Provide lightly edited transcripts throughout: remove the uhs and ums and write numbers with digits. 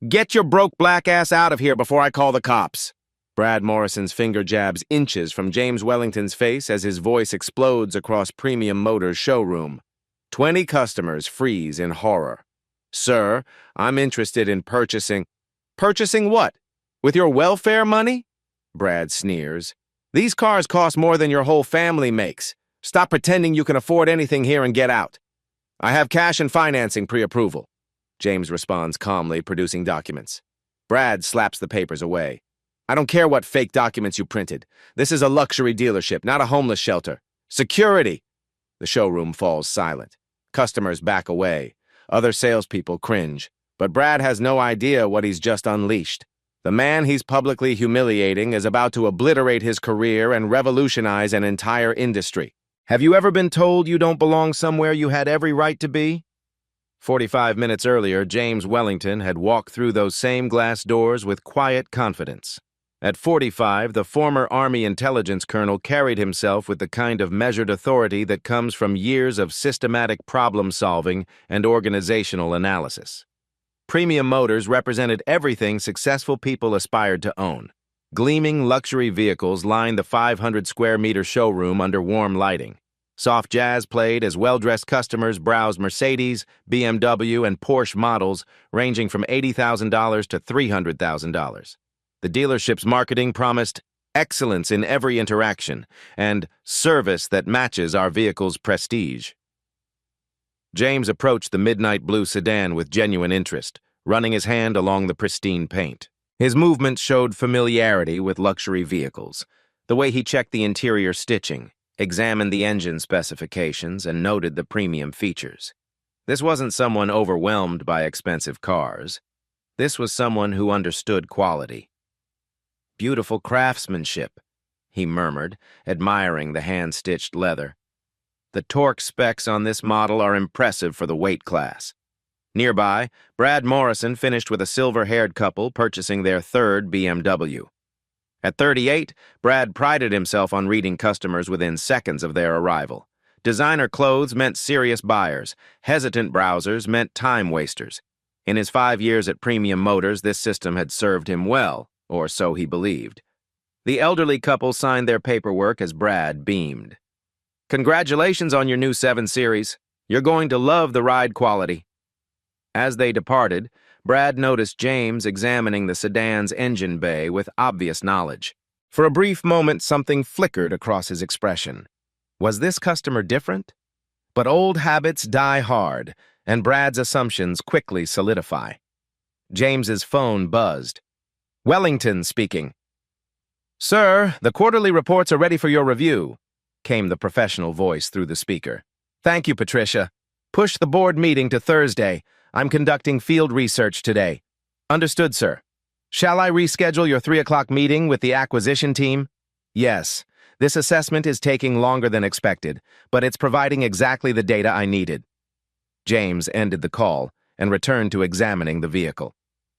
Get your broke black ass out of here before I call the cops. Brad Morrison's finger jabs inches from James Wellington's face as his voice explodes across Premium Motors' showroom. 20 customers freeze in horror. Sir, I'm interested in purchasing... Purchasing what? With your welfare money? Brad sneers. These cars cost more than your whole family makes. Stop pretending you can afford anything here and get out. I have cash and financing pre-approval. James responds calmly, producing documents. Brad slaps the papers away. I don't care what fake documents you printed. This is a luxury dealership, not a homeless shelter. Security! The showroom falls silent. Customers back away. Other salespeople cringe. But Brad has no idea what he's just unleashed. The man he's publicly humiliating is about to obliterate his career and revolutionize an entire industry. Have you ever been told you don't belong somewhere you had every right to be? 45 minutes earlier, James Wellington had walked through those same glass doors with quiet confidence. At 45, the former Army intelligence colonel carried himself with the kind of measured authority that comes from years of systematic problem-solving and organizational analysis. Premium Motors represented everything successful people aspired to own. Gleaming luxury vehicles lined the 500-square-meter showroom under warm lighting. Soft jazz played as well-dressed customers browsed Mercedes, BMW, and Porsche models ranging from $80,000 to $300,000. The dealership's marketing promised excellence in every interaction and service that matches our vehicle's prestige. James approached the midnight blue sedan with genuine interest, running his hand along the pristine paint. His movements showed familiarity with luxury vehicles, the way he checked the interior stitching, examined the engine specifications, and noted the premium features. This wasn't someone overwhelmed by expensive cars. This was someone who understood quality. Beautiful craftsmanship, he murmured, admiring the hand-stitched leather. The torque specs on this model are impressive for the weight class. Nearby, Brad Morrison finished with a silver-haired couple purchasing their third BMW. At 38, Brad prided himself on reading customers within seconds of their arrival. Designer clothes meant serious buyers. Hesitant browsers meant time wasters. In his 5 years at Premium Motors, this system had served him well, or so he believed. The elderly couple signed their paperwork as Brad beamed. Congratulations on your new 7 Series. You're going to love the ride quality. As they departed, Brad noticed James examining the sedan's engine bay with obvious knowledge. For a brief moment, something flickered across his expression. Was this customer different? But old habits die hard, and Brad's assumptions quickly solidify. James's phone buzzed. Wellington speaking. Sir, the quarterly reports are ready for your review, came the professional voice through the speaker. Thank you, Patricia. Push the board meeting to Thursday. I'm conducting field research today. Understood, sir. Shall I reschedule your 3 o'clock meeting with the acquisition team? Yes. This assessment is taking longer than expected, but it's providing exactly the data I needed. James ended the call and returned to examining the vehicle.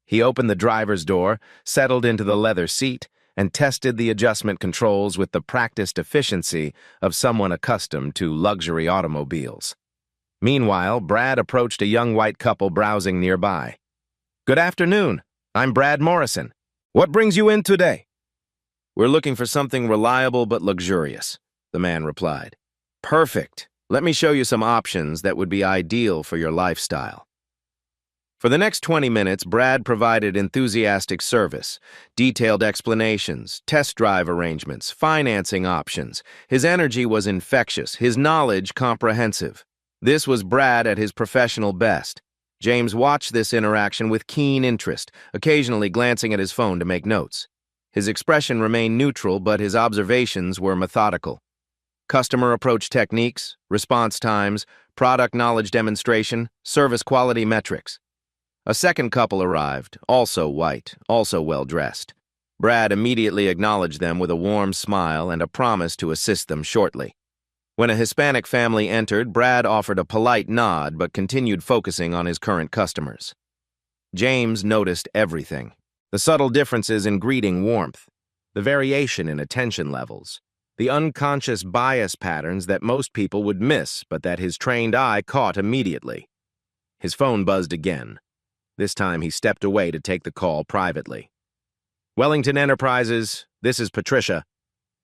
He opened the driver's door, settled into the leather seat, and tested the adjustment controls with the practiced efficiency of someone accustomed to luxury automobiles. Meanwhile, Brad approached a young white couple browsing nearby. Good afternoon. I'm Brad Morrison. What brings you in today? We're looking for something reliable but luxurious, the man replied. Perfect. Let me show you some options that would be ideal for your lifestyle. For the next 20 minutes, Brad provided enthusiastic service, detailed explanations, test drive arrangements, financing options. His energy was infectious, his knowledge comprehensive. This was Brad at his professional best. James watched this interaction with keen interest, occasionally glancing at his phone to make notes. His expression remained neutral, but his observations were methodical. Customer approach techniques, response times, product knowledge demonstration, service quality metrics. A second couple arrived, also white, also well-dressed. Brad immediately acknowledged them with a warm smile and a promise to assist them shortly. When a Hispanic family entered, Brad offered a polite nod but continued focusing on his current customers. James noticed everything. The subtle differences in greeting warmth, the variation in attention levels, the unconscious bias patterns that most people would miss but that his trained eye caught immediately. His phone buzzed again. This time he stepped away to take the call privately. Wellington Enterprises, this is Patricia.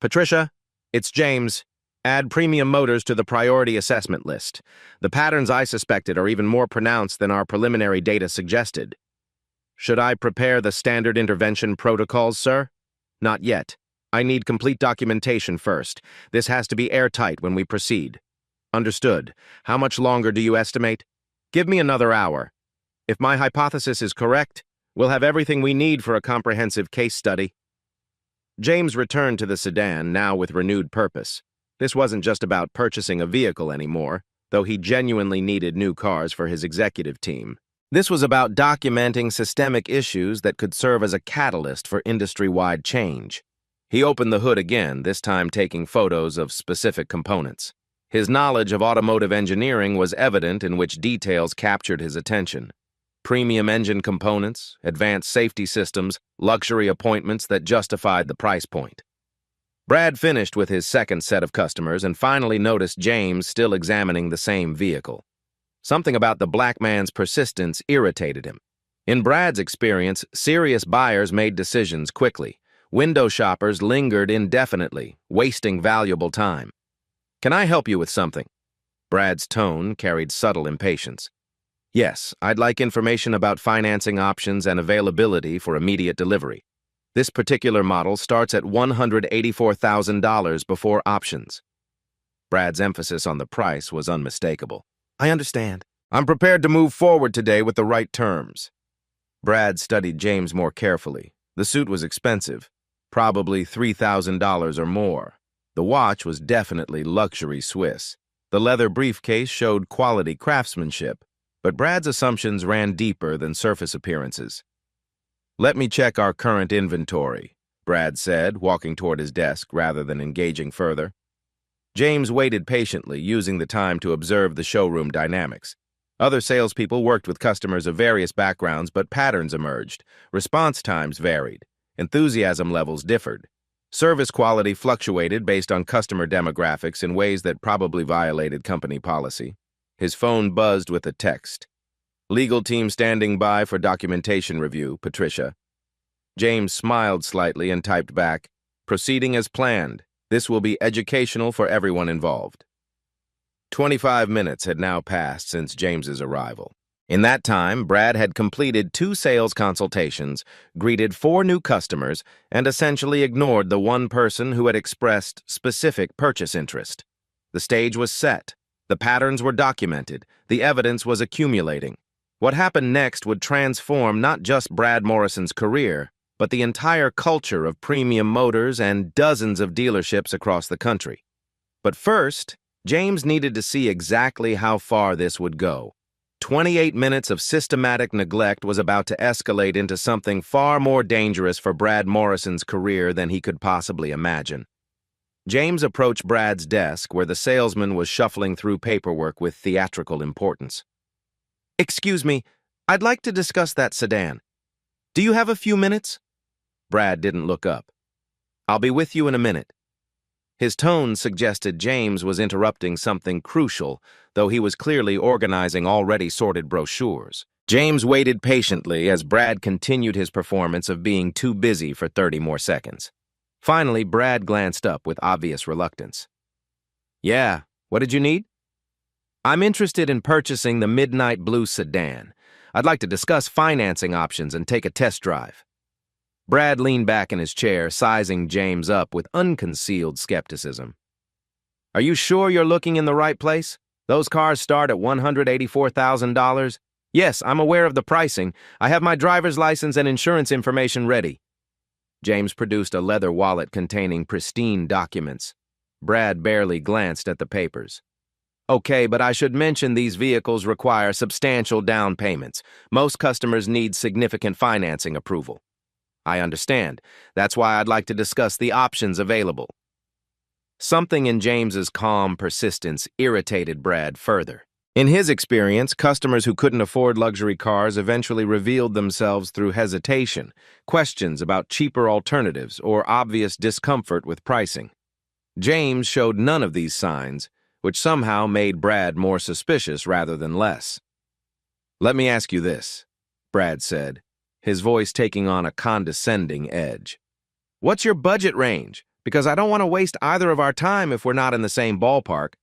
Patricia, it's James. Add Premium Motors to the priority assessment list. The patterns I suspected are even more pronounced than our preliminary data suggested. Should I prepare the standard intervention protocols, sir? Not yet. I need complete documentation first. This has to be airtight when we proceed. Understood. How much longer do you estimate? Give me another hour. If my hypothesis is correct, we'll have everything we need for a comprehensive case study. James returned to the sedan, now with renewed purpose. This wasn't just about purchasing a vehicle anymore, though he genuinely needed new cars for his executive team. This was about documenting systemic issues that could serve as a catalyst for industry-wide change. He opened the hood again, this time taking photos of specific components. His knowledge of automotive engineering was evident in which details captured his attention. Premium engine components, advanced safety systems, luxury appointments that justified the price point. Brad finished with his second set of customers and finally noticed James still examining the same vehicle. Something about the black man's persistence irritated him. In Brad's experience, serious buyers made decisions quickly. Window shoppers lingered indefinitely, wasting valuable time. Can I help you with something? Brad's tone carried subtle impatience. Yes, I'd like information about financing options and availability for immediate delivery. This particular model starts at $184,000 before options. Brad's emphasis on the price was unmistakable. I understand. I'm prepared to move forward today with the right terms. Brad studied James more carefully. The suit was expensive, probably $3,000 or more. The watch was definitely luxury Swiss. The leather briefcase showed quality craftsmanship, but Brad's assumptions ran deeper than surface appearances. Let me check our current inventory, Brad said, walking toward his desk rather than engaging further. James waited patiently, using the time to observe the showroom dynamics. Other salespeople worked with customers of various backgrounds, but patterns emerged. Response times varied. Enthusiasm levels differed. Service quality fluctuated based on customer demographics in ways that probably violated company policy. His phone buzzed with a text. Legal team standing by for documentation review, Patricia. James smiled slightly and typed back, proceeding as planned. This will be educational for everyone involved. 25 minutes had now passed since James's arrival. In that time, Brad had completed 2 sales consultations, greeted 4 new customers, and essentially ignored the one person who had expressed specific purchase interest. The stage was set. The patterns were documented. The evidence was accumulating. What happened next would transform not just Brad Morrison's career, but the entire culture of premium motors and dozens of dealerships across the country. But first, James needed to see exactly how far this would go. 28 minutes of systematic neglect was about to escalate into something far more dangerous for Brad Morrison's career than he could possibly imagine. James approached Brad's desk, where the salesman was shuffling through paperwork with theatrical importance. Excuse me, I'd like to discuss that sedan. Do you have a few minutes? Brad didn't look up. I'll be with you in a minute. His tone suggested James was interrupting something crucial, though he was clearly organizing already sorted brochures. James waited patiently as Brad continued his performance of being too busy for 30 more seconds. Finally, Brad glanced up with obvious reluctance. Yeah, what did you need? I'm interested in purchasing the Midnight Blue sedan. I'd like to discuss financing options and take a test drive. Brad leaned back in his chair, sizing James up with unconcealed skepticism. Are you sure you're looking in the right place? Those cars start at $184,000. Yes, I'm aware of the pricing. I have my driver's license and insurance information ready. James produced a leather wallet containing pristine documents. Brad barely glanced at the papers. Okay, but I should mention these vehicles require substantial down payments. Most customers need significant financing approval. I understand. That's why I'd like to discuss the options available. Something in James's calm persistence irritated Brad further. In his experience, customers who couldn't afford luxury cars eventually revealed themselves through hesitation, questions about cheaper alternatives, or obvious discomfort with pricing. James showed none of these signs, which somehow made Brad more suspicious rather than less. Let me ask you this. Brad said, his voice taking on a condescending edge. What's your budget range? Because I don't want to waste either of our time if we're not in the same ballpark.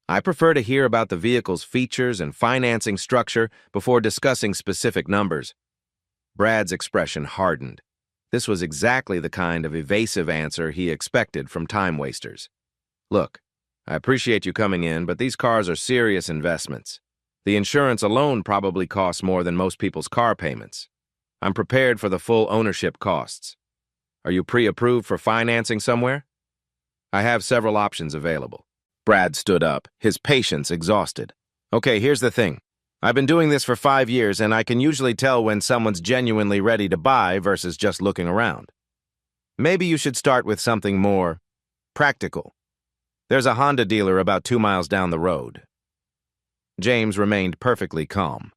I prefer to hear about the vehicle's features and financing structure before discussing specific numbers. Brad's expression hardened. This was exactly the kind of evasive answer he expected from time wasters. Look, I appreciate you coming in, but these cars are serious investments. The insurance alone probably costs more than most people's car payments. I'm prepared for the full ownership costs. Are you pre-approved for financing somewhere? I have several options available. Brad stood up, his patience exhausted. Okay, here's the thing. I've been doing this for 5 years, and I can usually tell when someone's genuinely ready to buy versus just looking around. Maybe you should start with something more practical. There's a Honda dealer about 2 miles down the road. James remained perfectly calm.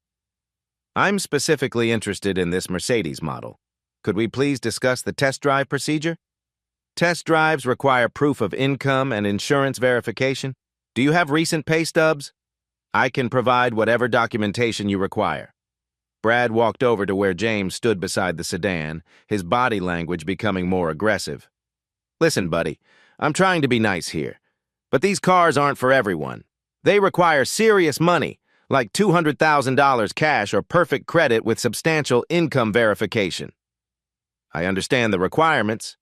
I'm specifically interested in this Mercedes model. Could we please discuss the test drive procedure? Test drives require proof of income and insurance verification. Do you have recent pay stubs? I can provide whatever documentation you require. Brad walked over to where James stood beside the sedan, his body language becoming more aggressive. Listen, buddy, I'm trying to be nice here, but these cars aren't for everyone. They require serious money, like $200,000 cash or perfect credit with substantial income verification. I understand the requirements.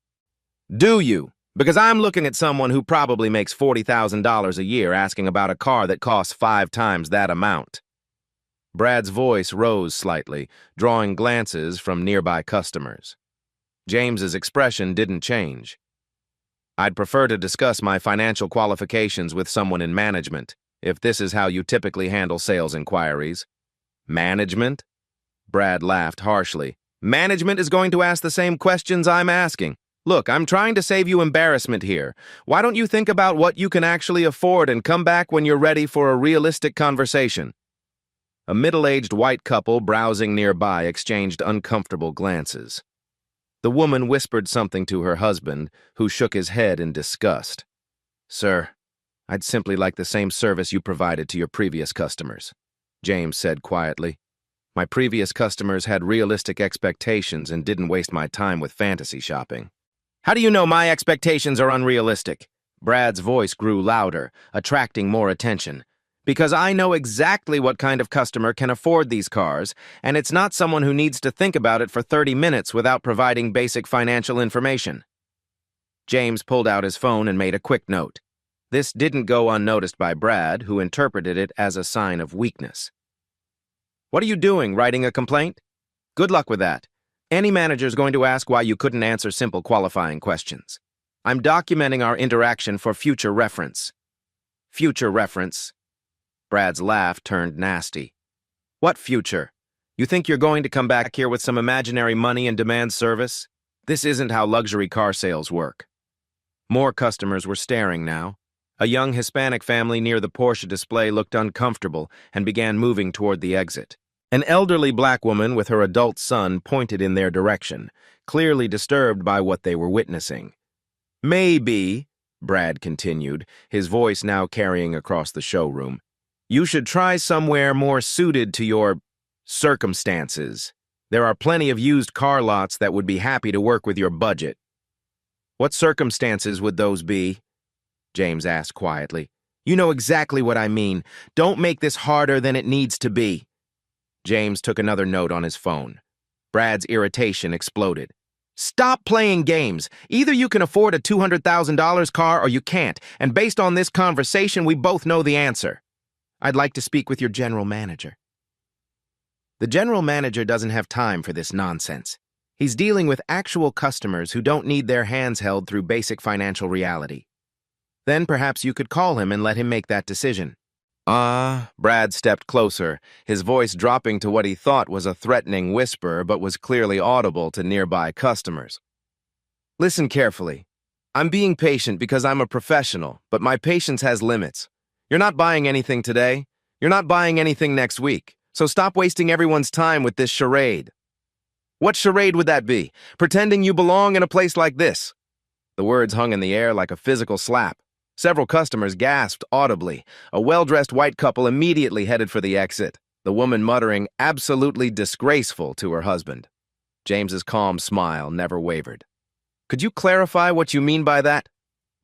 Do you? Because I'm looking at someone who probably makes $40,000 a year asking about a car that costs 5 times that amount. Brad's voice rose slightly, drawing glances from nearby customers. James's expression didn't change. I'd prefer to discuss my financial qualifications with someone in management, if this is how you typically handle sales inquiries. Management? Brad laughed harshly. Management is going to ask the same questions I'm asking. Look, I'm trying to save you embarrassment here. Why don't you think about what you can actually afford and come back when you're ready for a realistic conversation? A middle-aged white couple browsing nearby exchanged uncomfortable glances. The woman whispered something to her husband, who shook his head in disgust. Sir, I'd simply like the same service you provided to your previous customers, James said quietly. My previous customers had realistic expectations and didn't waste my time with fantasy shopping. How do you know my expectations are unrealistic? Brad's voice grew louder, attracting more attention. Because I know exactly what kind of customer can afford these cars, and it's not someone who needs to think about it for 30 minutes without providing basic financial information. James pulled out his phone and made a quick note. This didn't go unnoticed by Brad, who interpreted it as a sign of weakness. What are you doing, writing a complaint? Good luck with that. Any manager's going to ask why you couldn't answer simple qualifying questions. I'm documenting our interaction for future reference. Future reference. Brad's laugh turned nasty. What future? You think you're going to come back here with some imaginary money and demand service? This isn't how luxury car sales work. More customers were staring now. A young Hispanic family near the Porsche display looked uncomfortable and began moving toward the exit. An elderly black woman with her adult son pointed in their direction, clearly disturbed by what they were witnessing. Maybe, Brad continued, his voice now carrying across the showroom, you should try somewhere more suited to your circumstances. There are plenty of used car lots that would be happy to work with your budget. What circumstances would those be? James asked quietly. You know exactly what I mean. Don't make this harder than it needs to be. James took another note on his phone. Brad's irritation exploded. Stop playing games. Either you can afford a $200,000 car or you can't, and based on this conversation, we both know the answer. I'd like to speak with your general manager. The general manager doesn't have time for this nonsense. He's dealing with actual customers who don't need their hands held through basic financial reality. Then perhaps you could call him and let him make that decision. Brad stepped closer, his voice dropping to what he thought was a threatening whisper but was clearly audible to nearby customers. Listen carefully. I'm being patient because I'm a professional, but my patience has limits. You're not buying anything today. You're not buying anything next week. So stop wasting everyone's time with this charade. What charade would that be? Pretending you belong in a place like this? The words hung in the air like a physical slap. Several customers gasped audibly. A well-dressed white couple immediately headed for the exit. the woman muttering absolutely disgraceful to her husband. James's calm smile never wavered. Could you clarify what you mean by that?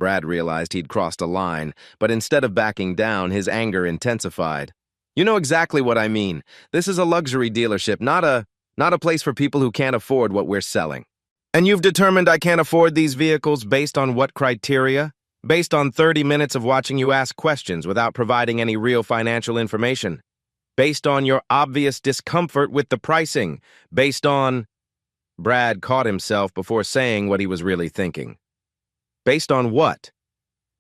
Brad realized he'd crossed a line, but instead of backing down, his anger intensified. You know exactly what I mean. This is a luxury dealership, not a place for people who can't afford what we're selling. And you've determined I can't afford these vehicles based on what criteria? Based on 30 minutes of watching you ask questions without providing any real financial information. Based on your obvious discomfort with the pricing. Based on... Brad caught himself before saying what he was really thinking. Based on what?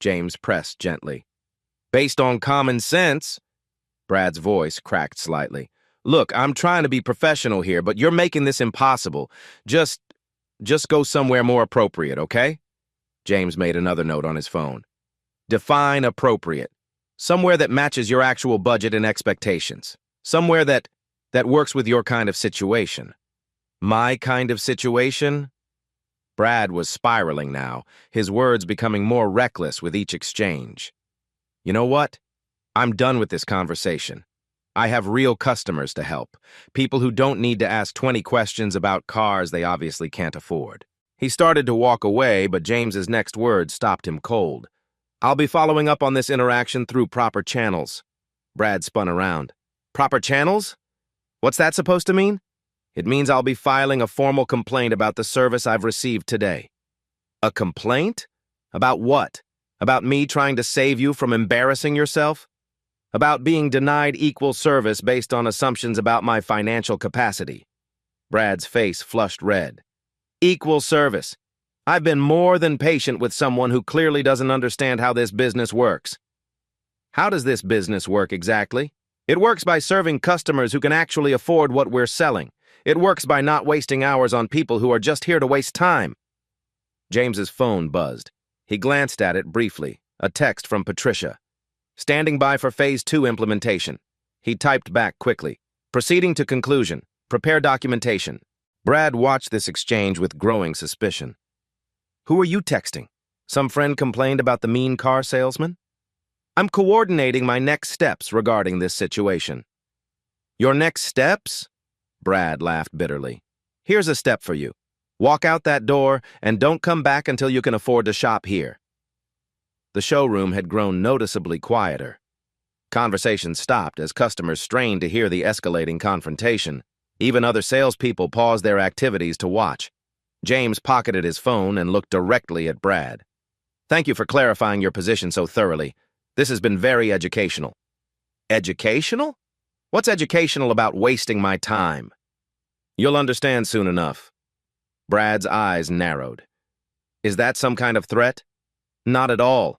James pressed gently. Based on common sense. Brad's voice cracked slightly. Look, I'm trying to be professional here, but you're making this impossible. Just go somewhere more appropriate, okay? James made another note on his phone. Define appropriate. Somewhere that matches your actual budget and expectations. Somewhere that works with your kind of situation. My kind of situation? Brad was spiraling now, his words becoming more reckless with each exchange. You know what? I'm done with this conversation. I have real customers to help, people who don't need to ask 20 questions about cars they obviously can't afford. He started to walk away, but James's next words stopped him cold. I'll be following up on this interaction through proper channels. Brad spun around. Proper channels? What's that supposed to mean? It means I'll be filing a formal complaint about the service I've received today. A complaint? About what? About me trying to save you from embarrassing yourself? About being denied equal service based on assumptions about my financial capacity? Brad's face flushed red. Equal service. I've been more than patient with someone who clearly doesn't understand how this business works. How does this business work exactly? It works by serving customers who can actually afford what we're selling. It works by not wasting hours on people who are just here to waste time. James's phone buzzed. He glanced at it briefly, a text from Patricia. Standing by for Phase 2 implementation. He typed back quickly. Proceeding to conclusion. Prepare documentation. Brad watched this exchange with growing suspicion. Who are you texting? Some friend complained about the mean car salesman? I'm coordinating my next steps regarding this situation. Your next steps? Brad laughed bitterly. Here's a step for you. Walk out that door and don't come back until you can afford to shop here. The showroom had grown noticeably quieter. Conversations stopped as customers strained to hear the escalating confrontation. Even other salespeople paused their activities to watch. James pocketed his phone and looked directly at Brad. Thank you for clarifying your position so thoroughly. This has been very educational. Educational? What's educational about wasting my time? You'll understand soon enough. Brad's eyes narrowed. Is that some kind of threat? Not at all.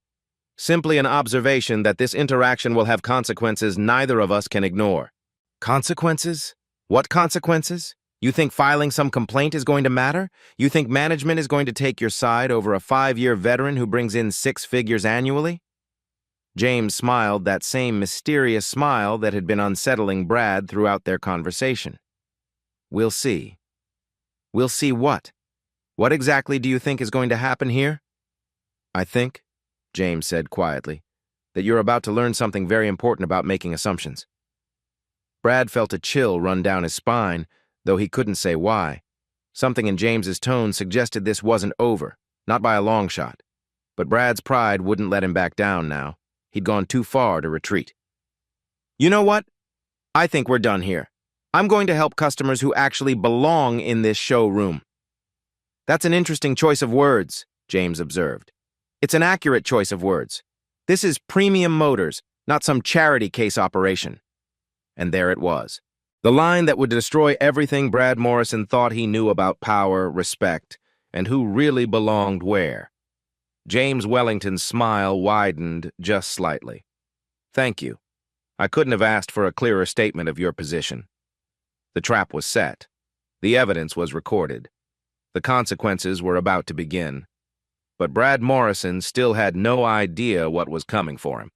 Simply an observation that this interaction will have consequences neither of us can ignore. Consequences? What consequences? You think filing some complaint is going to matter? You think management is going to take your side over a 5-year veteran who brings in 6 figures annually? James smiled that same mysterious smile that had been unsettling Brad throughout their conversation. We'll see. We'll see what? What exactly do you think is going to happen here? I think, James said quietly, that you're about to learn something very important about making assumptions. Brad felt a chill run down his spine, though he couldn't say why. Something in James's tone suggested this wasn't over, not by a long shot. But Brad's pride wouldn't let him back down now. He'd gone too far to retreat. You know what? I think we're done here. I'm going to help customers who actually belong in this showroom. That's an interesting choice of words, James observed. It's an accurate choice of words. This is premium motors, not some charity case operation. And there it was. The line that would destroy everything Brad Morrison thought he knew about power, respect, and who really belonged where. James Wellington's smile widened just slightly. Thank you. I couldn't have asked for a clearer statement of your position. The trap was set. The evidence was recorded. The consequences were about to begin. But Brad Morrison still had no idea what was coming for him.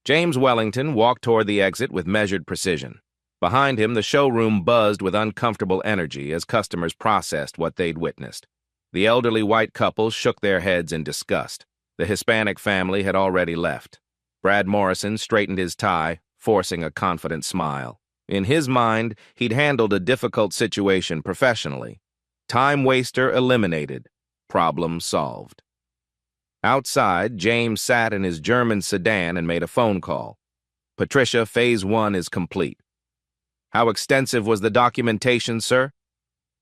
James Wellington walked toward the exit with measured precision. Behind him, the showroom buzzed with uncomfortable energy as customers processed what they'd witnessed. The elderly white couple shook their heads in disgust. The Hispanic family had already left. Brad Morrison straightened his tie, forcing a confident smile. In his mind, he'd handled a difficult situation professionally. Time waster eliminated. Problem solved. Outside, James sat in his German sedan and made a phone call. Patricia, Phase 1 is complete. How extensive was the documentation, sir?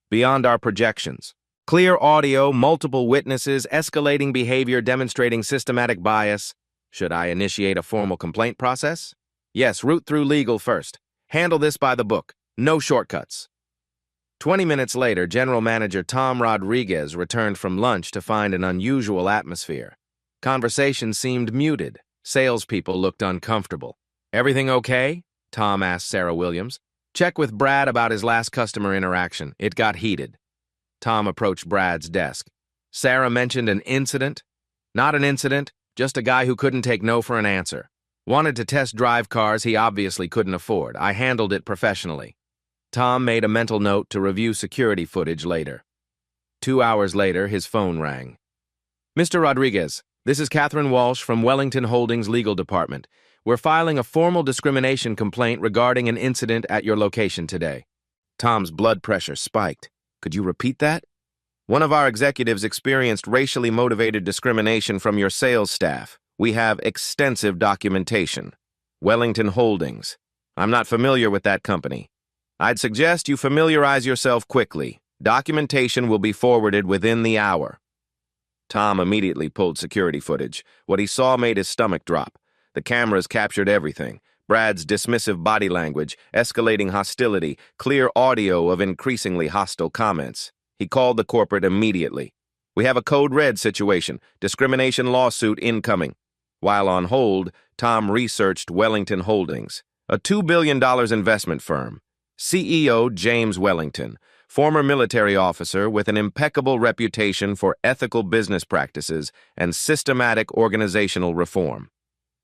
Beyond our projections. Clear audio, multiple witnesses, escalating behavior demonstrating systematic bias. Should I initiate a formal complaint process? Yes, route through legal first. Handle this by the book. No shortcuts. 20 minutes later, General Manager Tom Rodriguez returned from lunch to find an unusual atmosphere. Conversation seemed muted. Salespeople looked uncomfortable. Everything okay? Tom asked Sarah Williams. Check with Brad about his last customer interaction. It got heated. Tom approached Brad's desk. Sarah mentioned an incident. Not an incident, just a guy who couldn't take no for an answer. Wanted to test drive cars he obviously couldn't afford. I handled it professionally. Tom made a mental note to review security footage later. 2 hours later, his phone rang. Mr. Rodriguez, this is Catherine Walsh from Wellington Holdings Legal Department. We're filing a formal discrimination complaint regarding an incident at your location today. Tom's blood pressure spiked. Could you repeat that? One of our executives experienced racially motivated discrimination from your sales staff. We have extensive documentation. Wellington Holdings. I'm not familiar with that company. I'd suggest you familiarize yourself quickly. Documentation will be forwarded within the hour. Tom immediately pulled security footage. What he saw made his stomach drop. The cameras captured everything. Brad's dismissive body language, escalating hostility, clear audio of increasingly hostile comments. He called the corporate immediately. We have a code red situation. Discrimination lawsuit incoming. While on hold, Tom researched Wellington Holdings, a $2 billion investment firm. CEO James Wellington, former military officer with an impeccable reputation for ethical business practices and systematic organizational reform.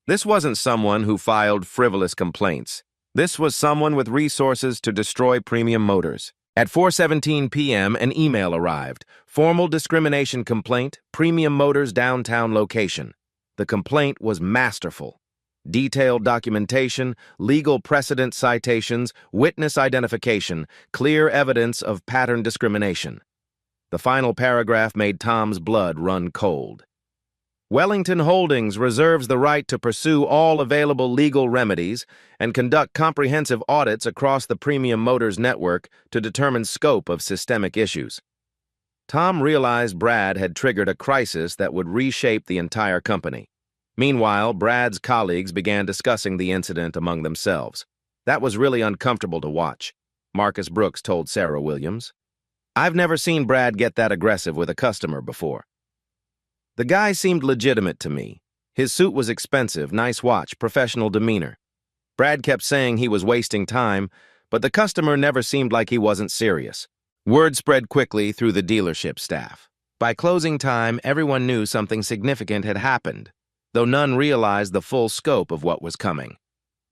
This wasn't someone who filed frivolous complaints. This was someone with resources to destroy Premium Motors. At 4:17 p.m., an email arrived. Formal discrimination complaint, Premium Motors downtown location. The complaint was masterful. Detailed documentation, legal precedent citations, witness identification, clear evidence of pattern discrimination. The final paragraph made Tom's blood run cold. Wellington Holdings reserves the right to pursue all available legal remedies and conduct comprehensive audits across the Premium Motors network to determine scope of systemic issues. Tom realized Brad had triggered a crisis that would reshape the entire company. Meanwhile, Brad's colleagues began discussing the incident among themselves. That was really uncomfortable to watch, Marcus Brooks told Sarah Williams. I've never seen Brad get that aggressive with a customer before. The guy seemed legitimate to me. His suit was expensive, nice watch, professional demeanor. Brad kept saying he was wasting time, but the customer never seemed like he wasn't serious. Word spread quickly through the dealership staff. By closing time, everyone knew something significant had happened, though none realized the full scope of what was coming.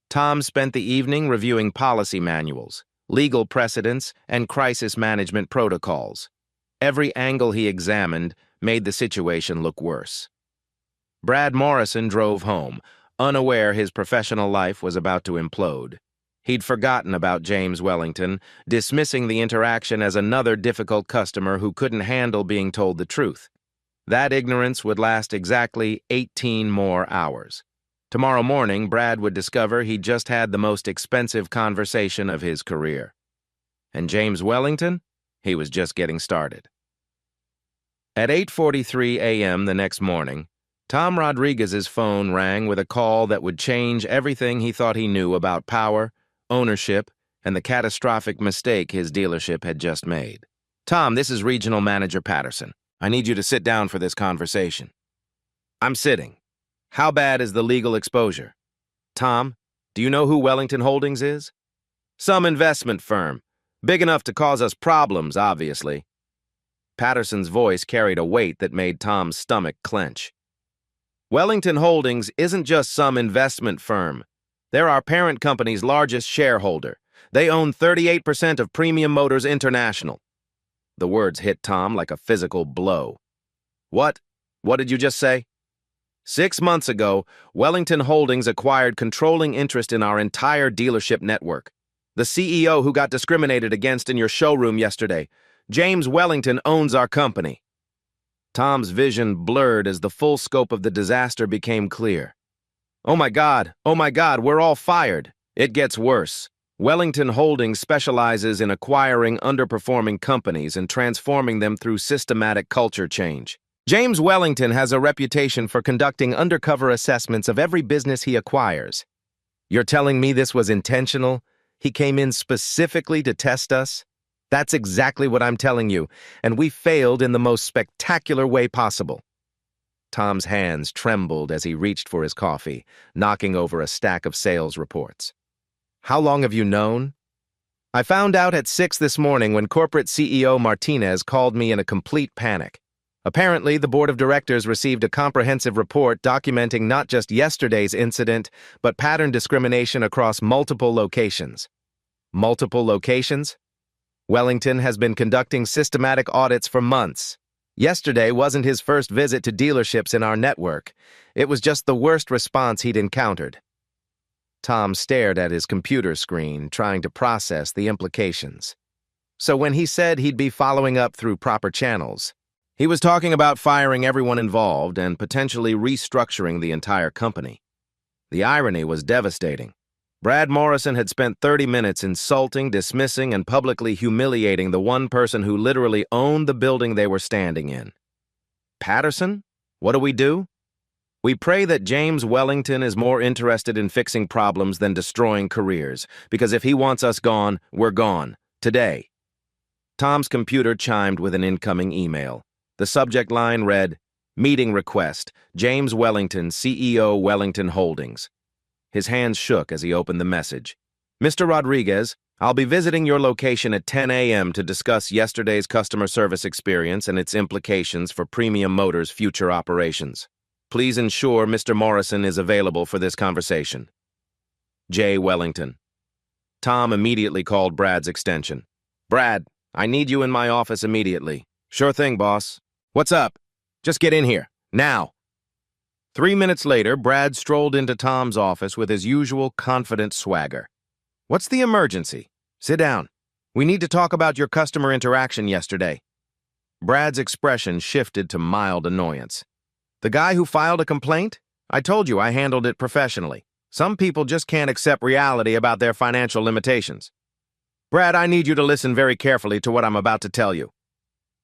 Tom spent the evening reviewing policy manuals, legal precedents, and crisis management protocols. Every angle he examined made the situation look worse. Brad Morrison drove home, unaware his professional life was about to implode. He'd forgotten about James Wellington, dismissing the interaction as another difficult customer who couldn't handle being told the truth. That ignorance would last exactly 18 more hours. Tomorrow morning, Brad would discover he'd just had the most expensive conversation of his career. And James Wellington? He was just getting started. At 8:43 a.m. the next morning, Tom Rodriguez's phone rang with a call that would change everything he thought he knew about power, ownership, and the catastrophic mistake his dealership had just made. Tom, this is Regional Manager Patterson. I need you to sit down for this conversation. I'm sitting. How bad is the legal exposure? Tom, do you know who Wellington Holdings is? Some investment firm. Big enough to cause us problems, obviously. Patterson's voice carried a weight that made Tom's stomach clench. Wellington Holdings isn't just some investment firm. They're our parent company's largest shareholder. They own 38% of Premium Motors International. The words hit Tom like a physical blow. What? What did you just say? 6 months ago, Wellington Holdings acquired controlling interest in our entire dealership network. The CEO who got discriminated against in your showroom yesterday. James Wellington owns our company. Tom's vision blurred as the full scope of the disaster became clear. Oh my God, we're all fired. It gets worse. Wellington Holdings specializes in acquiring underperforming companies and transforming them through systematic culture change. James Wellington has a reputation for conducting undercover assessments of every business he acquires. You're telling me this was intentional? He came in specifically to test us? That's exactly what I'm telling you, and we failed in the most spectacular way possible. Tom's hands trembled as he reached for his coffee, knocking over a stack of sales reports. How long have you known? I found out at 6 this morning when corporate CEO Martinez called me in a complete panic. Apparently, the board of directors received a comprehensive report documenting not just yesterday's incident, but pattern discrimination across multiple locations. Multiple locations? Wellington has been conducting systematic audits for months. Yesterday wasn't his first visit to dealerships in our network. It was just the worst response he'd encountered. Tom stared at his computer screen, trying to process the implications. So when he said he'd be following up through proper channels, he was talking about firing everyone involved and potentially restructuring the entire company. The irony was devastating. Brad Morrison had spent 30 minutes insulting, dismissing, and publicly humiliating the one person who literally owned the building they were standing in. Patterson? What do? We pray that James Wellington is more interested in fixing problems than destroying careers, because if he wants us gone, we're gone. Today. Tom's computer chimed with an incoming email. The subject line read, Meeting request, James Wellington, CEO Wellington Holdings. His hands shook as he opened the message. Mr. Rodriguez, I'll be visiting your location at 10 a.m. to discuss yesterday's customer service experience and its implications for Premium Motors' future operations. Please ensure Mr. Morrison is available for this conversation. J. Wellington. Tom immediately called Brad's extension. Brad, I need you in my office immediately. Sure thing, boss. What's up? Just get in here, now. 3 minutes later, Brad strolled into Tom's office with his usual confident swagger. What's the emergency? Sit down. We need to talk about your customer interaction yesterday. Brad's expression shifted to mild annoyance. The guy who filed a complaint? I told you I handled it professionally. Some people just can't accept reality about their financial limitations. Brad, I need you to listen very carefully to what I'm about to tell you.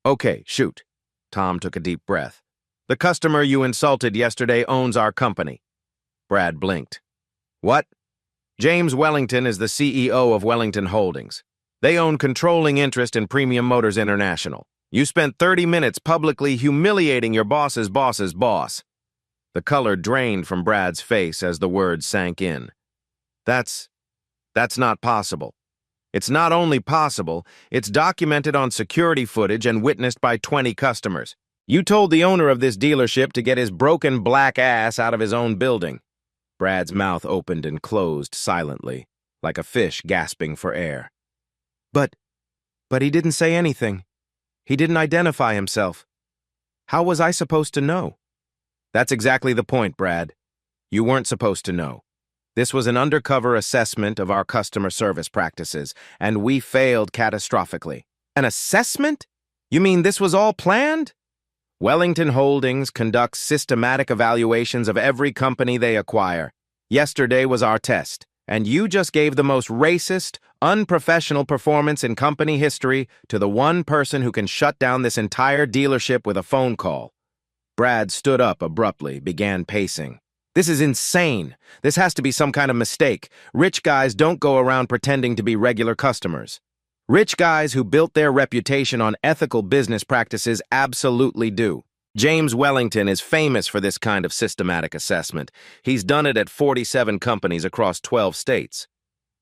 Okay, shoot. Tom took a deep breath. The customer you insulted yesterday owns our company. Brad blinked. What? James Wellington is the CEO of Wellington Holdings. They own controlling interest in Premium Motors International. You spent 30 minutes publicly humiliating your boss's boss's boss. The color drained from Brad's face as the words sank in. That's not possible. It's not only possible, it's documented on security footage and witnessed by 20 customers. You told the owner of this dealership to get his broken black ass out of his own building. Brad's mouth opened and closed silently, like a fish gasping for air. But he didn't say anything. He didn't identify himself. How was I supposed to know? That's exactly the point, Brad. You weren't supposed to know. This was an undercover assessment of our customer service practices, and we failed catastrophically. An assessment? You mean this was all planned? Wellington Holdings conducts systematic evaluations of every company they acquire. Yesterday was our test, and you just gave the most racist, unprofessional performance in company history to the one person who can shut down this entire dealership with a phone call. Brad stood up abruptly, began pacing. This is insane. This has to be some kind of mistake. Rich guys don't go around pretending to be regular customers. Rich guys who built their reputation on ethical business practices absolutely do. James Wellington is famous for this kind of systematic assessment. He's done it at 47 companies across 12 states.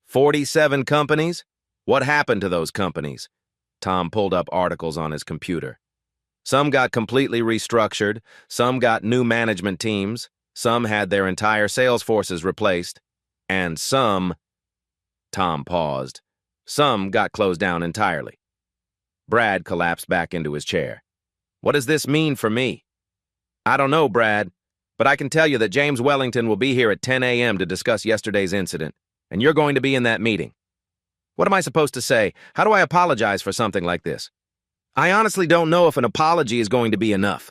47 companies? What happened to those companies? Tom pulled up articles on his computer. Some got completely restructured, some got new management teams, some had their entire sales forces replaced, and some... Tom paused. Some got closed down entirely. Brad collapsed back into his chair. What does this mean for me? I don't know, Brad, but I can tell you that James Wellington will be here at 10 a.m. to discuss yesterday's incident, and you're going to be in that meeting. What am I supposed to say? How do I apologize for something like this? I honestly don't know if an apology is going to be enough.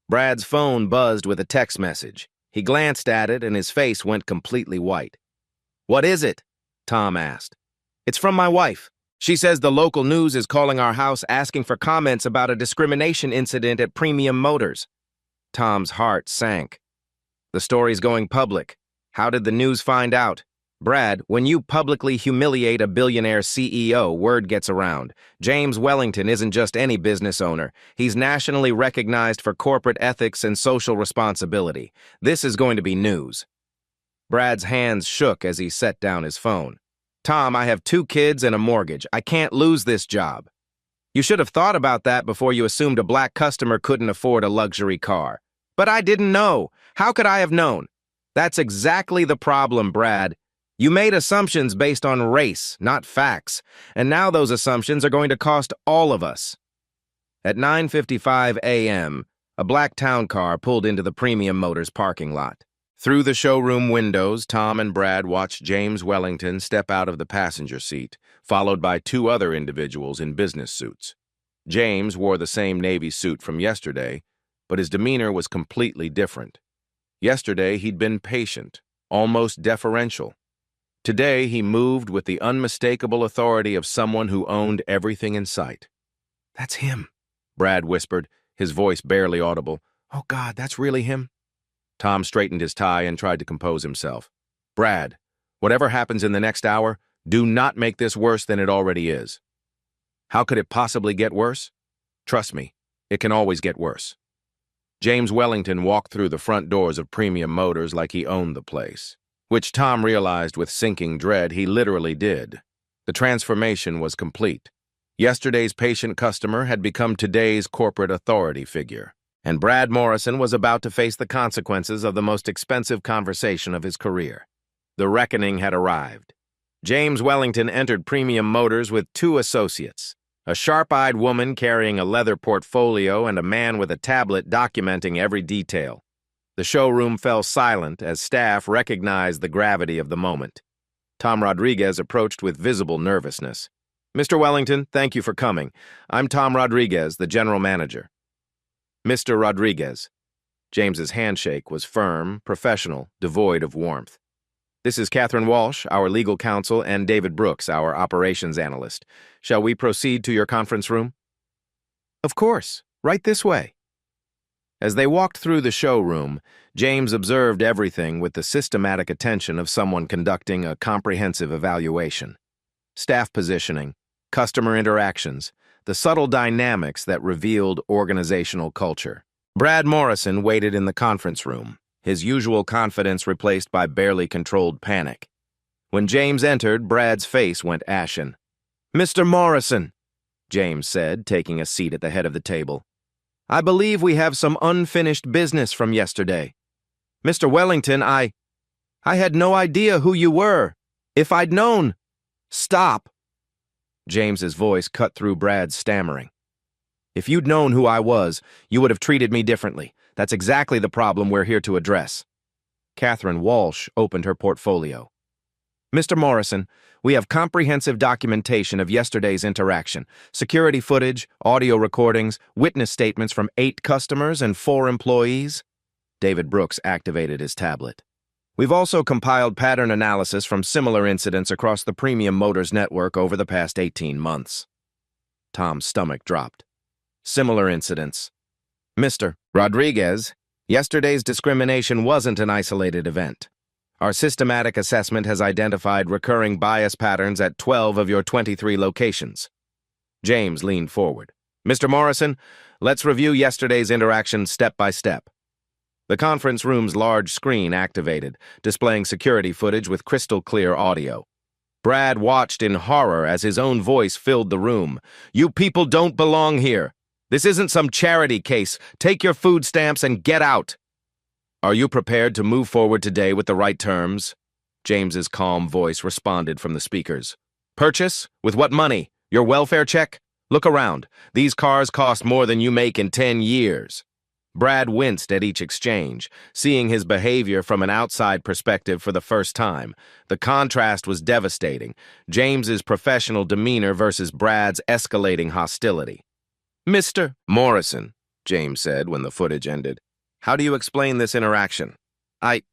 Brad's phone buzzed with a text message. He glanced at it and his face went completely white. "What is it?" Tom asked. "It's from my wife. She says the local news is calling our house asking for comments about a discrimination incident at Premium Motors." Tom's heart sank. "The story's going public. How did the news find out?" "Brad, when you publicly humiliate a billionaire CEO, word gets around. James Wellington isn't just any business owner. He's nationally recognized for corporate ethics and social responsibility. This is going to be news." Brad's hands shook as he set down his phone. "Tom, I have 2 kids and a mortgage. I can't lose this job." "You should have thought about that before you assumed a black customer couldn't afford a luxury car." "But I didn't know. How could I have known?" "That's exactly the problem, Brad. You made assumptions based on race, not facts, and now those assumptions are going to cost all of us." At 9:55 a.m., a black town car pulled into the Premium Motors parking lot. Through the showroom windows, Tom and Brad watched James Wellington step out of the passenger seat, followed by 2 other individuals in business suits. James wore the same navy suit from yesterday, but his demeanor was completely different. Yesterday, he'd been patient, almost deferential. Today, he moved with the unmistakable authority of someone who owned everything in sight. "That's him," Brad whispered, his voice barely audible. "Oh, God, that's really him?" Tom straightened his tie and tried to compose himself. "Brad, whatever happens in the next hour, do not make this worse than it already is." "How could it possibly get worse?" "Trust me, it can always get worse." James Wellington walked through the front doors of Premium Motors like he owned the place, which Tom realized with sinking dread he literally did. The transformation was complete. Yesterday's patient customer had become today's corporate authority figure, and Brad Morrison was about to face the consequences of the most expensive conversation of his career. The reckoning had arrived. James Wellington entered Premium Motors with 2 associates, a sharp-eyed woman carrying a leather portfolio and a man with a tablet documenting every detail. The showroom fell silent as staff recognized the gravity of the moment. Tom Rodriguez approached with visible nervousness. "Mr. Wellington, thank you for coming. I'm Tom Rodriguez, the general manager." "Mr. Rodriguez." James's handshake was firm, professional, devoid of warmth. "This is Catherine Walsh, our legal counsel, and David Brooks, our operations analyst. Shall we proceed to your conference room?" "Of course. Right this way." As they walked through the showroom, James observed everything with the systematic attention of someone conducting a comprehensive evaluation. Staff positioning, customer interactions, the subtle dynamics that revealed organizational culture. Brad Morrison waited in the conference room, his usual confidence replaced by barely controlled panic. When James entered, Brad's face went ashen. "Mr. Morrison," James said, taking a seat at the head of the table, "I believe we have some unfinished business from yesterday. Mr. Wellington, I had no idea who you were. If I'd known—" "Stop!" James's voice cut through Brad's stammering. "If you'd known who I was, you would have treated me differently. That's exactly the problem we're here to address." Catherine Walsh opened her portfolio. "Mr. Morrison, we have comprehensive documentation of yesterday's interaction, security footage, audio recordings, witness statements from 8 customers and 4 employees. David Brooks activated his tablet. "We've also compiled pattern analysis from similar incidents across the Premium Motors network over the past 18 months. Tom's stomach dropped. "Similar incidents. Mr. Rodriguez, yesterday's discrimination wasn't an isolated event. Our systematic assessment has identified recurring bias patterns at 12 of your 23 locations." James leaned forward. "Mr. Morrison, let's review yesterday's interaction step by step." The conference room's large screen activated, displaying security footage with crystal-clear audio. Brad watched in horror as his own voice filled the room. "You people don't belong here. This isn't some charity case. Take your food stamps and get out." "Are you prepared to move forward today with the right terms?" James's calm voice responded from the speakers. "Purchase? With what money? Your welfare check? Look around. These cars cost more than you make in 10 years. Brad winced at each exchange, seeing his behavior from an outside perspective for the first time. The contrast was devastating. James's professional demeanor versus Brad's escalating hostility. "Mr. Morrison," James said when the footage ended, "how do you explain this interaction?" I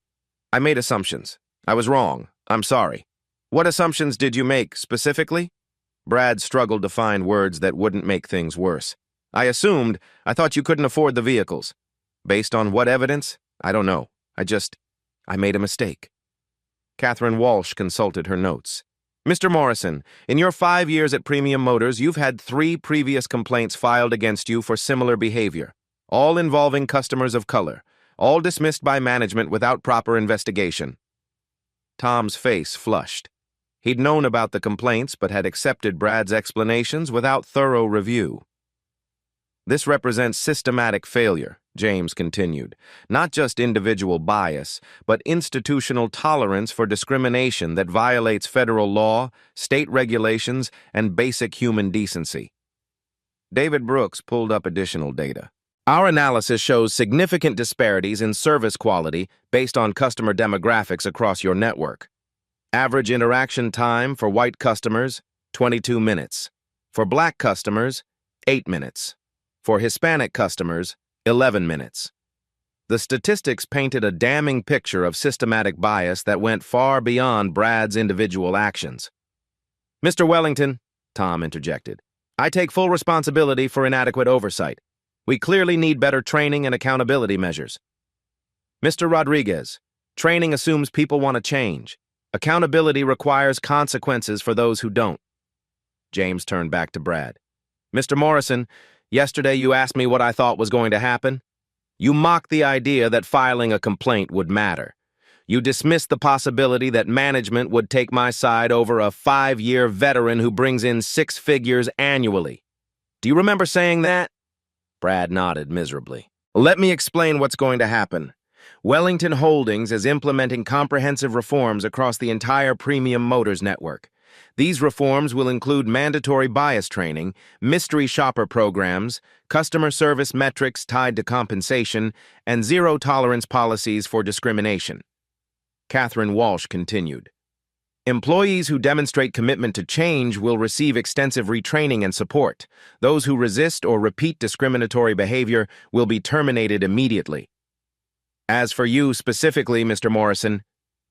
made assumptions. I was wrong. I'm sorry." "What assumptions did you make, specifically?" Brad struggled to find words that wouldn't make things worse. I thought you couldn't afford the vehicles." "Based on what evidence? I don't know. I made a mistake." Catherine Walsh consulted her notes. "Mr. Morrison, in your 5 years at Premium Motors, you've had 3 previous complaints filed against you for similar behavior, all involving customers of color, all dismissed by management without proper investigation." Tom's face flushed. He'd known about the complaints but had accepted Brad's explanations without thorough review. "This represents systematic failure," James continued, "not just individual bias, but institutional tolerance for discrimination that violates federal law, state regulations, and basic human decency." David Brooks pulled up additional data. "Our analysis shows significant disparities in service quality based on customer demographics across your network. Average interaction time for white customers, 22 minutes. For black customers, 8 minutes. For Hispanic customers, 11 minutes. The statistics painted a damning picture of systematic bias that went far beyond Brad's individual actions. "Mr. Wellington," Tom interjected, "I take full responsibility for inadequate oversight. We clearly need better training and accountability measures." "Mr. Rodriguez, training assumes people want to change. Accountability requires consequences for those who don't." James turned back to Brad. "Mr. Morrison, yesterday you asked me what I thought was going to happen. You mocked the idea that filing a complaint would matter. You dismissed the possibility that management would take my side over a 5-year veteran who brings in 6 figures annually. Do you remember saying that?" Brad nodded miserably. "Let me explain what's going to happen. Wellington Holdings is implementing comprehensive reforms across the entire Premium Motors network. These reforms will include mandatory bias training, mystery shopper programs, customer service metrics tied to compensation, and zero-tolerance policies for discrimination." Catherine Walsh continued. "Employees who demonstrate commitment to change will receive extensive retraining and support. Those who resist or repeat discriminatory behavior will be terminated immediately. As for you specifically, Mr. Morrison,"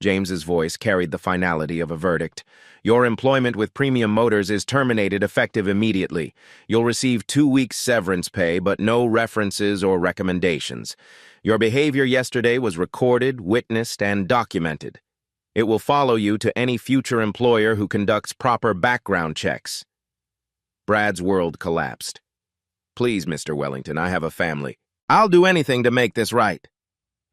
James's voice carried the finality of a verdict, "your employment with Premium Motors is terminated effective immediately. You'll receive 2 weeks severance pay, but no references or recommendations. Your behavior yesterday was recorded, witnessed, and documented. It will follow you to any future employer who conducts proper background checks." Brad's world collapsed. "Please, Mr. Wellington, I have a family. I'll do anything to make this right."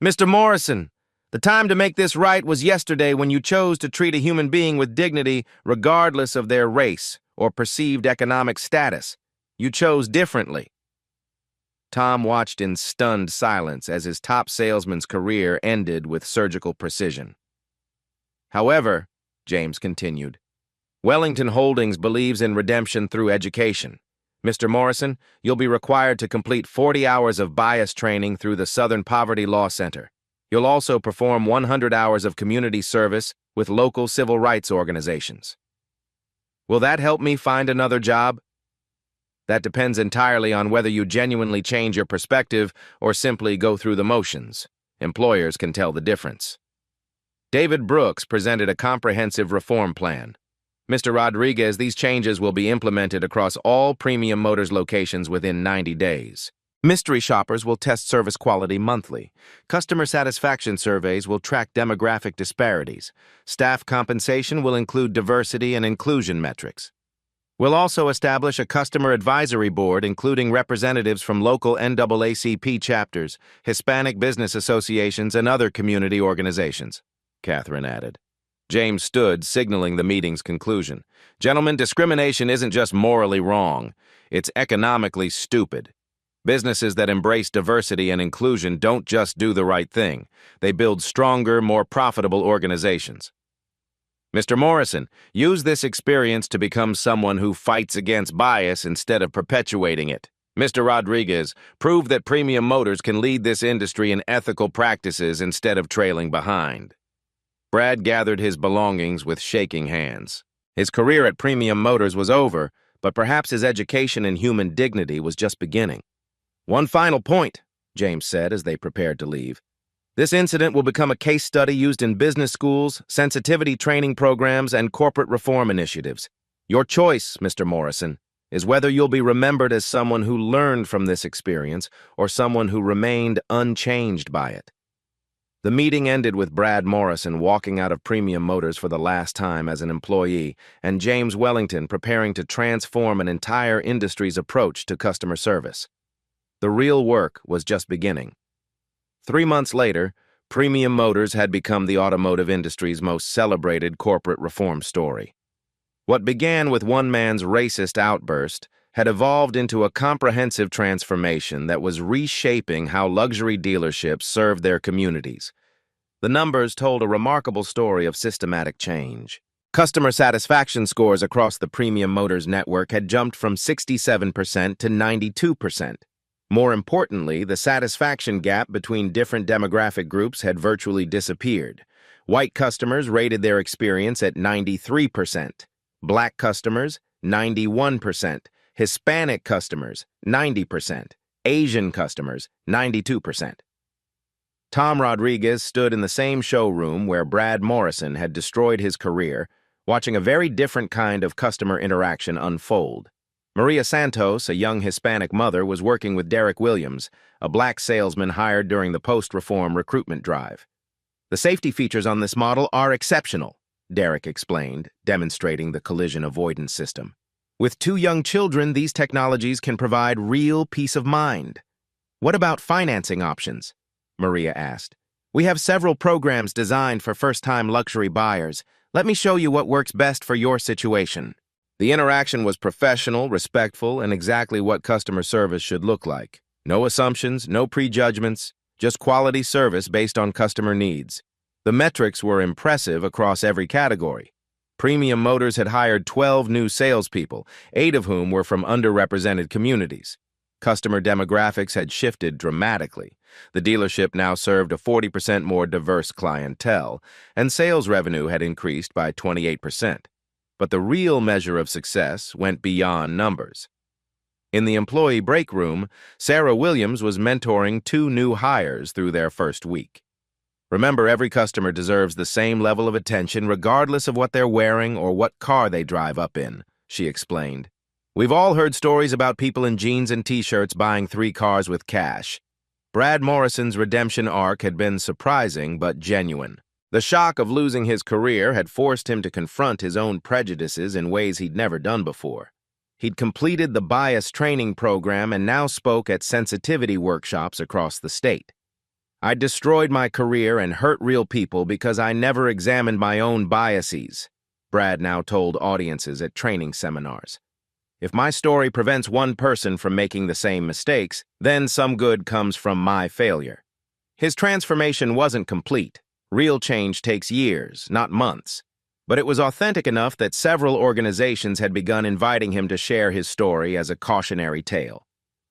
"Mr. Morrison, the time to make this right was yesterday when you chose to treat a human being with dignity regardless of their race or perceived economic status. You chose differently." Tom watched in stunned silence as his top salesman's career ended with surgical precision. "However," James continued, "Wellington Holdings believes in redemption through education. Mr. Morrison, you'll be required to complete 40 hours of bias training through the Southern Poverty Law Center. You'll also perform 100 hours of community service with local civil rights organizations." "Will that help me find another job?" "That depends entirely on whether you genuinely change your perspective or simply go through the motions. Employers can tell the difference." David Brooks presented a comprehensive reform plan. "Mr. Rodriguez, these changes will be implemented across all Premium Motors locations within 90 days. Mystery shoppers will test service quality monthly. Customer satisfaction surveys will track demographic disparities. Staff compensation will include diversity and inclusion metrics. We'll also establish a customer advisory board including representatives from local NAACP chapters, Hispanic business associations, and other community organizations," Catherine added. James stood, signaling the meeting's conclusion. "Gentlemen, discrimination isn't just morally wrong. It's economically stupid. Businesses that embrace diversity and inclusion don't just do the right thing. They build stronger, more profitable organizations. Mr. Morrison, use this experience to become someone who fights against bias instead of perpetuating it." Mr. Rodriguez, prove that Premium Motors can lead this industry in ethical practices instead of trailing behind. Brad gathered his belongings with shaking hands. His career at Premium Motors was over, but perhaps his education in human dignity was just beginning. "One final point," James said as they prepared to leave. "This incident will become a case study used in business schools, sensitivity training programs, and corporate reform initiatives. Your choice, Mr. Morrison, is whether you'll be remembered as someone who learned from this experience or someone who remained unchanged by it." The meeting ended with Brad Morrison walking out of Premium Motors for the last time as an employee and James Wellington preparing to transform an entire industry's approach to customer service. The real work was just beginning. 3 months later, Premium Motors had become the automotive industry's most celebrated corporate reform story. What began with one man's racist outburst had evolved into a comprehensive transformation that was reshaping how luxury dealerships served their communities. The numbers told a remarkable story of systematic change. Customer satisfaction scores across the Premium Motors network had jumped from 67% to 92%. More importantly, the satisfaction gap between different demographic groups had virtually disappeared. White customers rated their experience at 93%, Black customers 91%, Hispanic customers 90%, Asian customers 92%. Tom Rodriguez stood in the same showroom where Brad Morrison had destroyed his career, watching a very different kind of customer interaction unfold. Maria Santos, a young Hispanic mother, was working with Derek Williams, a black salesman hired during the post-reform recruitment drive. "The safety features on this model are exceptional," Derek explained, demonstrating the collision avoidance system. "With 2 young children, these technologies can provide real peace of mind." "What about financing options?" Maria asked. "We have several programs designed for first-time luxury buyers. Let me show you what works best for your situation." The interaction was professional, respectful, and exactly what customer service should look like. No assumptions, no prejudgments, just quality service based on customer needs. The metrics were impressive across every category. Premium Motors had hired 12 new salespeople, 8 of whom were from underrepresented communities. Customer demographics had shifted dramatically. The dealership now served a 40% more diverse clientele, and sales revenue had increased by 28%. But the real measure of success went beyond numbers. In the employee break room, Sarah Williams was mentoring 2 new hires through their first week. "Remember, every customer deserves the same level of attention regardless of what they're wearing or what car they drive up in," she explained. "We've all heard stories about people in jeans and t-shirts buying 3 cars with cash." Brad Morrison's redemption arc had been surprising but genuine. The shock of losing his career had forced him to confront his own prejudices in ways he'd never done before. He'd completed the bias training program and now spoke at sensitivity workshops across the state. "I destroyed my career and hurt real people because I never examined my own biases," Brad now told audiences at training seminars. "If my story prevents one person from making the same mistakes, then some good comes from my failure." His transformation wasn't complete. Real change takes years, not months. But it was authentic enough that several organizations had begun inviting him to share his story as a cautionary tale.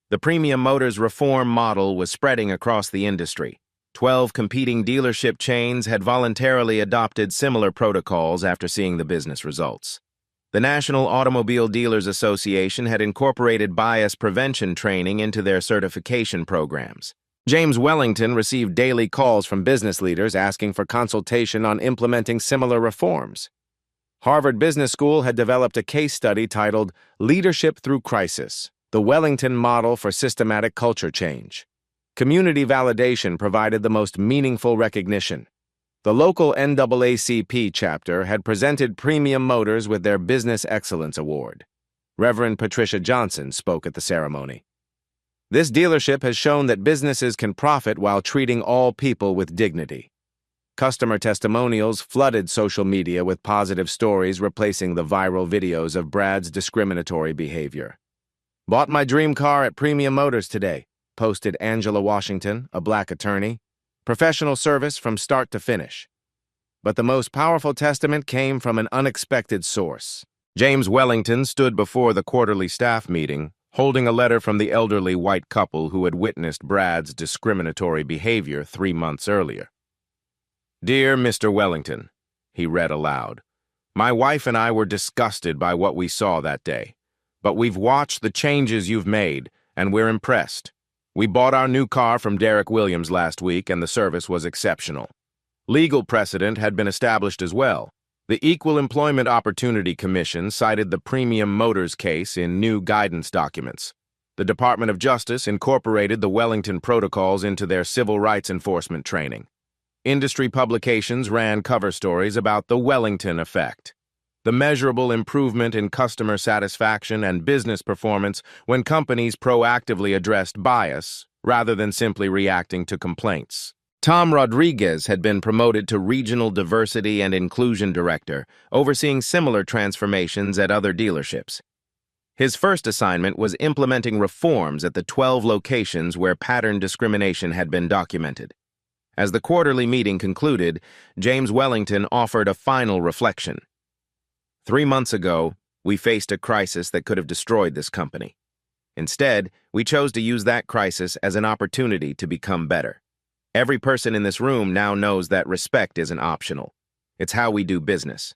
The Premium Motors reform model was spreading across the industry. 12 competing dealership chains had voluntarily adopted similar protocols after seeing the business results. The National Automobile Dealers Association had incorporated bias prevention training into their certification programs. James Wellington received daily calls from business leaders asking for consultation on implementing similar reforms. Harvard Business School had developed a case study titled "Leadership Through Crisis: The Wellington Model for Systematic Culture Change." Community validation provided the most meaningful recognition. The local NAACP chapter had presented Premium Motors with their Business Excellence Award. Reverend Patricia Johnson spoke at the ceremony. "This dealership has shown that businesses can profit while treating all people with dignity." Customer testimonials flooded social media with positive stories replacing the viral videos of Brad's discriminatory behavior. "Bought my dream car at Premium Motors today," posted Angela Washington, a black attorney. "Professional service from start to finish." But the most powerful testament came from an unexpected source. James Wellington stood before the quarterly staff meeting, holding a letter from the elderly white couple who had witnessed Brad's discriminatory behavior 3 months earlier. "Dear Mr. Wellington," he read aloud, "my wife and I were disgusted by what we saw that day. But we've watched the changes you've made, and we're impressed. We bought our new car from Derek Williams last week, and the service was exceptional. Legal precedent had been established as well. The Equal Employment Opportunity Commission cited the Premium Motors case in new guidance documents. The Department of Justice incorporated the Wellington Protocols into their civil rights enforcement training. Industry publications ran cover stories about the Wellington effect, the measurable improvement in customer satisfaction and business performance when companies proactively addressed bias rather than simply reacting to complaints. Tom Rodriguez had been promoted to Regional Diversity and Inclusion Director, overseeing similar transformations at other dealerships. His first assignment was implementing reforms at the 12 locations where pattern discrimination had been documented. As the quarterly meeting concluded, James Wellington offered a final reflection. 3 months ago, we faced a crisis that could have destroyed this company. Instead, we chose to use that crisis as an opportunity to become better. Every person in this room now knows that respect isn't optional. It's how we do business."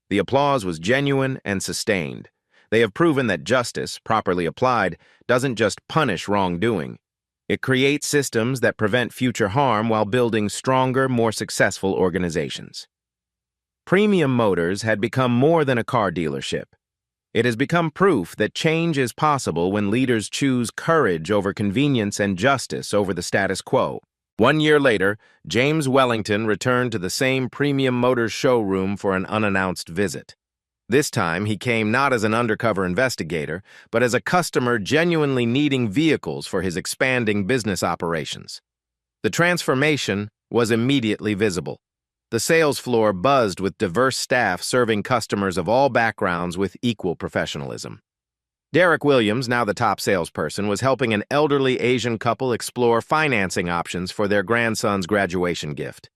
The applause was genuine and sustained. They have proven that justice, properly applied, doesn't just punish wrongdoing. It creates systems that prevent future harm while building stronger, more successful organizations. Premium Motors had become more than a car dealership. It has become proof that change is possible when leaders choose courage over convenience and justice over the status quo. 1 year later, James Wellington returned to the same Premium Motors showroom for an unannounced visit. This time, he came not as an undercover investigator, but as a customer genuinely needing vehicles for his expanding business operations. The transformation was immediately visible. The sales floor buzzed with diverse staff serving customers of all backgrounds with equal professionalism. Derek Williams, now the top salesperson, was helping an elderly Asian couple explore financing options for their grandson's graduation gift.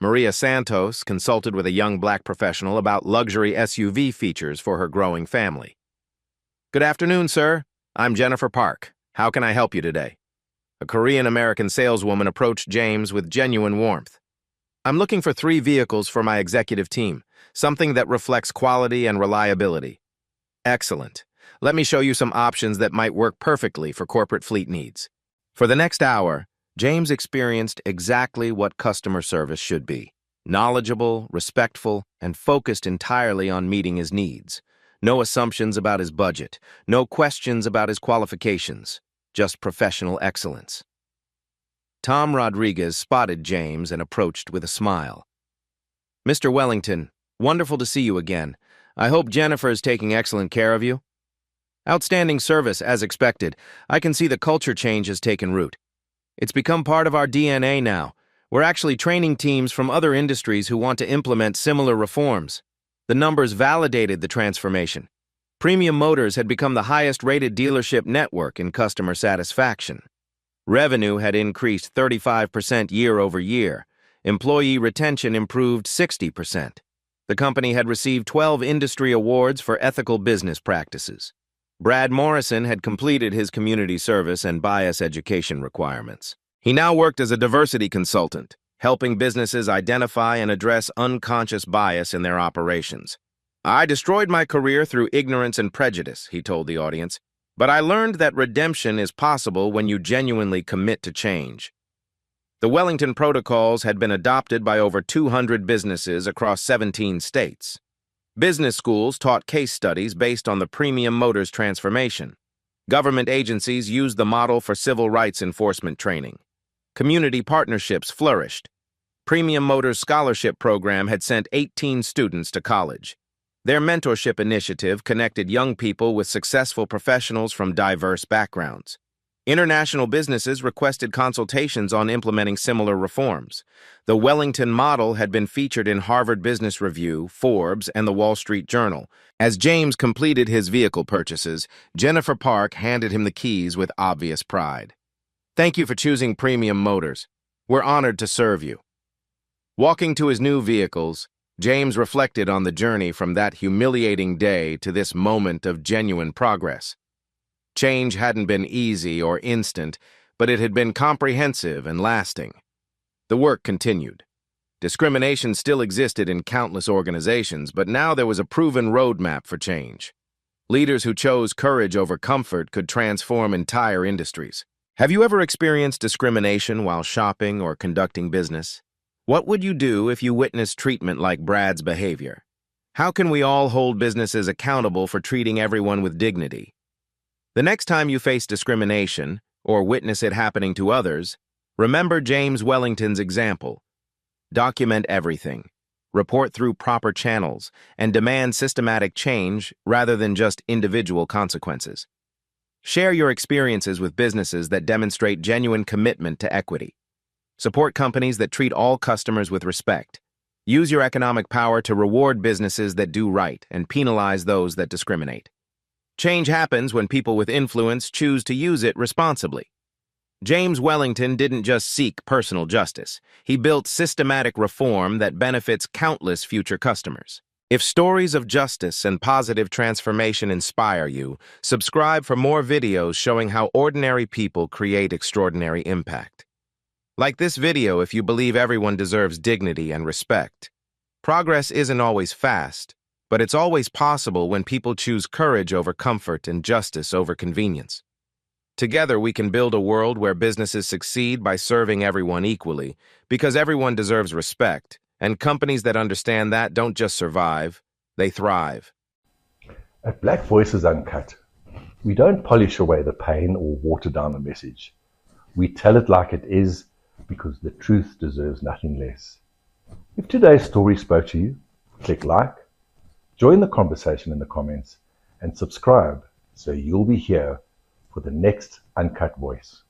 Maria Santos consulted with a young black professional about luxury SUV features for her growing family. "Good afternoon, sir. I'm Jennifer Park. How can I help you today?" A Korean-American saleswoman approached James with genuine warmth. "I'm looking for 3 vehicles for my executive team, something that reflects quality and reliability." "Excellent. Let me show you some options that might work perfectly for corporate fleet needs." For the next hour, James experienced exactly what customer service should be: knowledgeable, respectful, and focused entirely on meeting his needs. No assumptions about his budget, no questions about his qualifications, just professional excellence. Tom Rodriguez spotted James and approached with a smile. "Mr. Wellington, wonderful to see you again. I hope Jennifer is taking excellent care of you." "Outstanding service, as expected. I can see the culture change has taken root. It's become part of our DNA now. We're actually training teams from other industries who want to implement similar reforms. The numbers validated the transformation. Premium Motors had become the highest-rated dealership network in customer satisfaction. Revenue had increased 35% year over year. Employee retention improved 60%. The company had received 12 industry awards for ethical business practices. Brad Morrison had completed his community service and bias education requirements. He now worked as a diversity consultant, helping businesses identify and address unconscious bias in their operations. "I destroyed my career through ignorance and prejudice," he told the audience, "but I learned that redemption is possible when you genuinely commit to change." The Wellington Protocols had been adopted by over 200 businesses across 17 states. Business schools taught case studies based on the Premium Motors transformation. Government agencies used the model for civil rights enforcement training. Community partnerships flourished. Premium Motors Scholarship Program had sent 18 students to college. Their mentorship initiative connected young people with successful professionals from diverse backgrounds. International businesses requested consultations on implementing similar reforms. The Wellington model had been featured in Harvard Business Review, Forbes, and the Wall Street Journal. As James completed his vehicle purchases, Jennifer Park handed him the keys with obvious pride. "Thank you for choosing Premium Motors. We're honored to serve you." Walking to his new vehicles, James reflected on the journey from that humiliating day to this moment of genuine progress. Change hadn't been easy or instant, but it had been comprehensive and lasting. The work continued. Discrimination still existed in countless organizations, but now there was a proven roadmap for change. Leaders who chose courage over comfort could transform entire industries. Have you ever experienced discrimination while shopping or conducting business? What would you do if you witnessed treatment like Brad's behavior? How can we all hold businesses accountable for treating everyone with dignity? The next time you face discrimination, or witness it happening to others, remember James Wellington's example. Document everything, report through proper channels, and demand systematic change rather than just individual consequences. Share your experiences with businesses that demonstrate genuine commitment to equity. Support companies that treat all customers with respect. Use your economic power to reward businesses that do right and penalize those that discriminate. Change happens when people with influence choose to use it responsibly. James Wellington didn't just seek personal justice. He built systematic reform that benefits countless future customers. If stories of justice and positive transformation inspire you, subscribe for more videos showing how ordinary people create extraordinary impact. Like this video if you believe everyone deserves dignity and respect. Progress isn't always fast, but it's always possible when people choose courage over comfort and justice over convenience. Together, we can build a world where businesses succeed by serving everyone equally, because everyone deserves respect, and companies that understand that don't just survive, they thrive. At Black Voices Uncut, we don't polish away the pain or water down the message. We tell it like it is, because the truth deserves nothing less. If today's story spoke to you, click like, join the conversation in the comments, and subscribe so you'll be here for the next Uncut Voice.